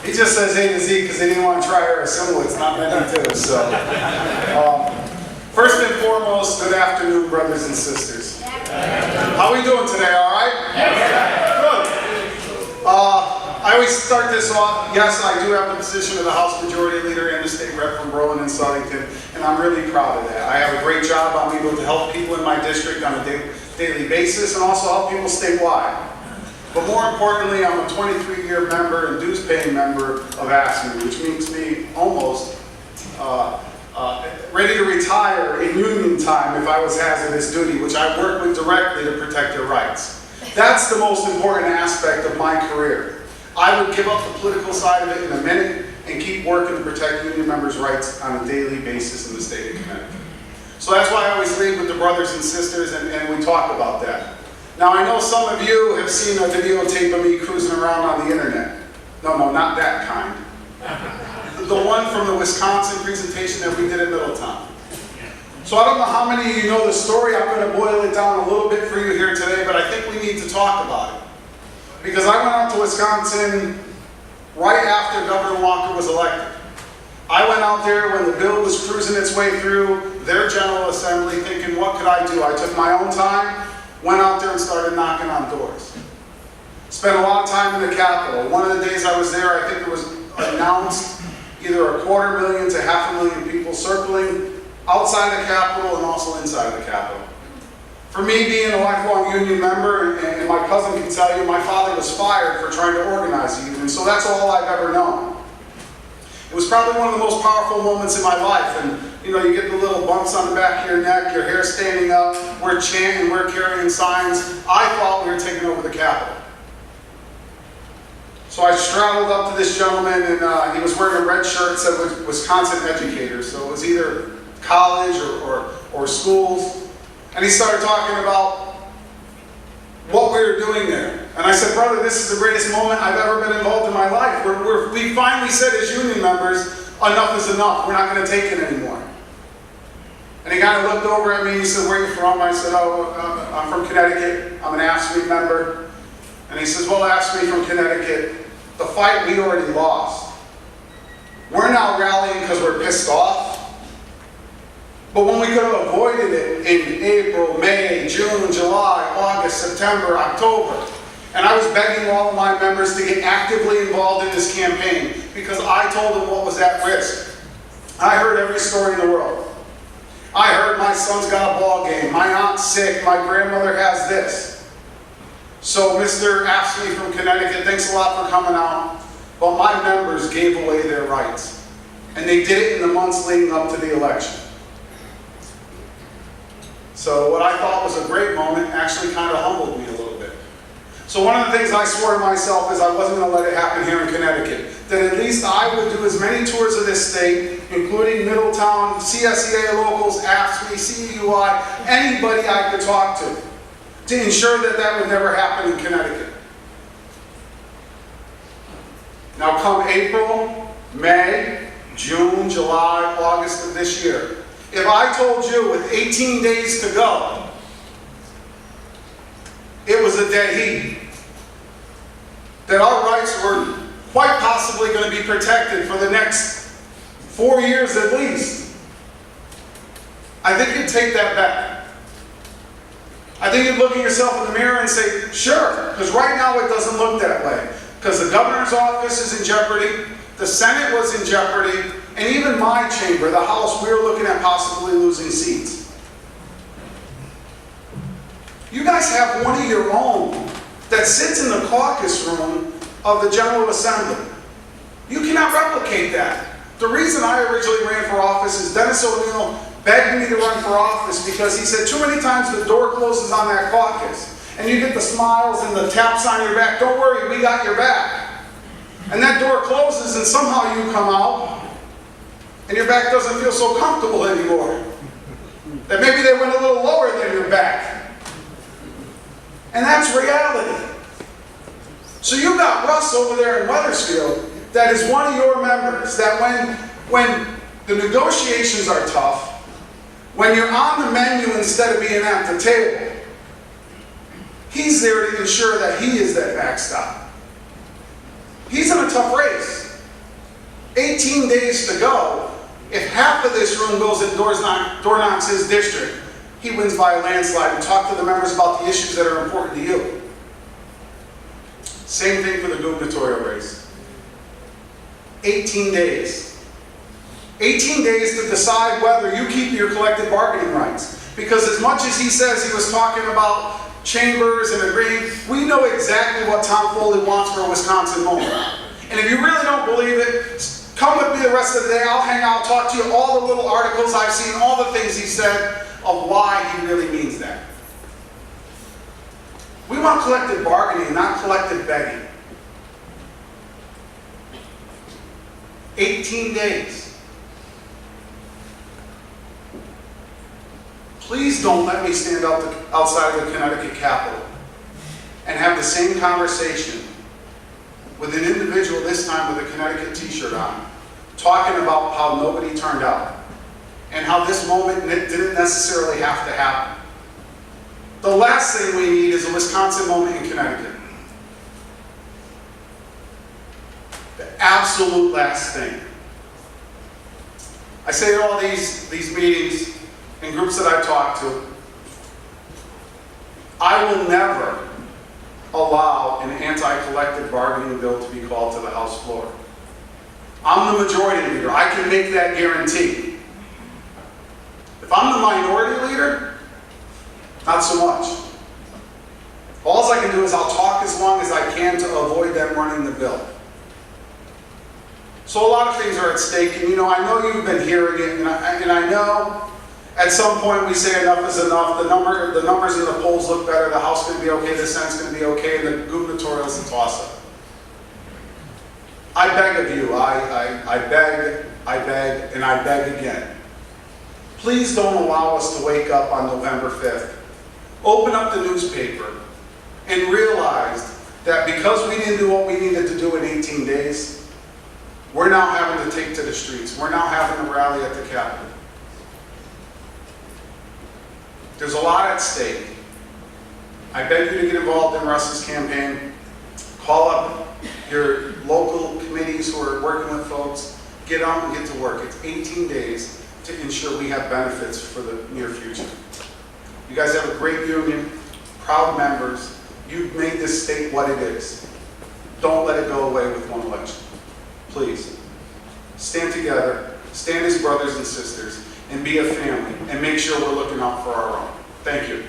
He just says A to Z because he didn't want to try Aresimowicz, not many do. So, first and foremost, good afternoon, brothers and sisters. How are we doing today? All right? Good. I always start this off. Yes, I do have the position of the House Majority Leader and the State Rep from Berlin and Southington, and I'm really proud of that. I have a great job. I'm able to help people in my district on a daily basis and also help people statewide. But more importantly, I'm a 23-year member and dues-paying member of ASME, which makes me almost ready to retire in union time if I was hazardous duty, which I work with directly to protect their rights. That's the most important aspect of my career. I would give up the political side of it in a minute and keep working to protect union members' rights on a daily basis in the state of Connecticut. So that's why I always lead with the brothers and sisters, and we talk about that. Now, I know some of you have seen a videotape of me cruising around on the internet. No, not that kind. The one from the Wisconsin presentation that we did at Middletown. So I don't know how many of you know the story. I'm going to boil it down a little bit for you here today, but I think we need to talk about it. Because I went out to Wisconsin right after Governor Walker was elected. I went out there when the bill was cruising its way through their General Assembly thinking, what could I do? I took my own time, went out there and started knocking on doors. Spent a lot of time in the Capitol. One of the days I was there, I think it was announced either 250,000 to 500,000 people circling outside the Capitol and also inside the Capitol. For me, being a lifelong union member, and my cousin can tell you, my father was fired for trying to organize a union, so that's all I've ever known. It was probably one of the most powerful moments in my life, and you know, you get the little bumps on the back of your neck, your hair standing up, we're chanting, we're carrying signs. I thought we were taking over the Capitol. So I straddled up to this gentleman, and he was wearing a red shirt that said Wisconsin Educator, so it was either college or schools. And he started talking about what we were doing there. And I said, brother, this is the greatest moment I've ever been involved in my life. We finally said as union members, enough is enough. We're not going to take it anymore. And he kind of looked over at me and he said, where are you from? I said, oh, I'm from Connecticut. I'm an AFSCME member. And he says, well, AFSCME from Connecticut, the fight we already lost. We're now rallying because we're pissed off. But when we could have avoided it in April, May, June, July, August, September, October, and I was begging all of my members to get actively involved in this campaign because I told them what was at risk. I heard every story in the world. I heard my son's got a ball game, my aunt's sick, my grandmother has this. So Mr. AFSCME from Connecticut, thanks a lot for coming out, but my members gave away their rights. And they did it in the months leading up to the election. So what I thought was a great moment actually kind of humbled me a little bit. So one of the things I swore to myself is I wasn't going to let it happen here in Connecticut. That at least I would do as many tours of this state, including Middletown, CSEA locals, AFSCME, CEUI, anybody I could talk to ensure that that would never happen in Connecticut. Now come April, May, June, July, August of this year, if I told you with 18 days to go, it was a dead heat, that our rights were quite possibly going to be protected for the next 4 years at least, I think you'd take that back. I think you'd look at yourself in the mirror and say, sure, because right now it doesn't look that way. Because the governor's office is in jeopardy, the Senate was in jeopardy, and even my chamber, the House, we were looking at possibly losing seats. You guys have one of your own that sits in the caucus room of the General Assembly. You cannot replicate that. The reason I originally ran for office is Dennis O'Neill begged me to run for office because he said too many times the door closes on that caucus and you get the smiles and the taps on your back. Don't worry, we got your back. And that door closes and somehow you come out and your back doesn't feel so comfortable anymore. That maybe they went a little lower than your back. And that's reality. So you got Russ over there in Wethersfield that is one of your members that when the negotiations are tough, when you're on the menu instead of being at the table, he's there to ensure that he is that backstop. He's in a tough race. 18 days to go. If half of this room goes and door knocks his district, he wins by a landslide. And talk to the members about the issues that are important to you. Same thing for the gubernatorial race. 18 days. 18 days to decide whether you keep your collective bargaining rights. Because as much as he says he was talking about chambers and agreeing, we know exactly what Tom Foley wants for a Wisconsin moment. And if you really don't believe it, come with me the rest of the day. I'll hang out, talk to you, all the little articles I've seen, all the things he said of why he really means that. We want collective bargaining, not collective begging. 18 days. Please don't let me stand outside of the Connecticut Capitol and have the same conversation with an individual, this time with a Connecticut t-shirt on, talking about how nobody turned out and how this moment didn't necessarily have to happen. The last thing we need is a Wisconsin moment in Connecticut. The absolute last thing. I say at all these meetings and groups that I talk to, I will never allow an anti-collective bargaining bill to be called to the House floor. I'm the majority leader. I can make that guarantee. If I'm the minority leader, not so much. All I can do is I'll talk as long as I can to avoid them running the bill. So a lot of things are at stake, and I know you've been hearing it, and I know at some point we say enough is enough. The numbers in the polls look better. The House is going to be okay. The Senate's going to be okay, and the gubernatorial is a toss-up. I beg of you. I beg, and I beg again. Please don't allow us to wake up on November 5th, open up the newspaper, and realize that because we didn't do what we needed to do in 18 days, we're now having to take to the streets. We're now having to rally at the Capitol. There's a lot at stake. I beg you to get involved in Russ's campaign. Call up your local committees who are working with folks. Get out and get to work. It's 18 days to ensure we have benefits for the near future. You guys have a great union, proud members. You've made this state what it is. Don't let it go away with one election. Please, stand together, stand as brothers and sisters, and be a family, and make sure we're looking out for our own. Thank you.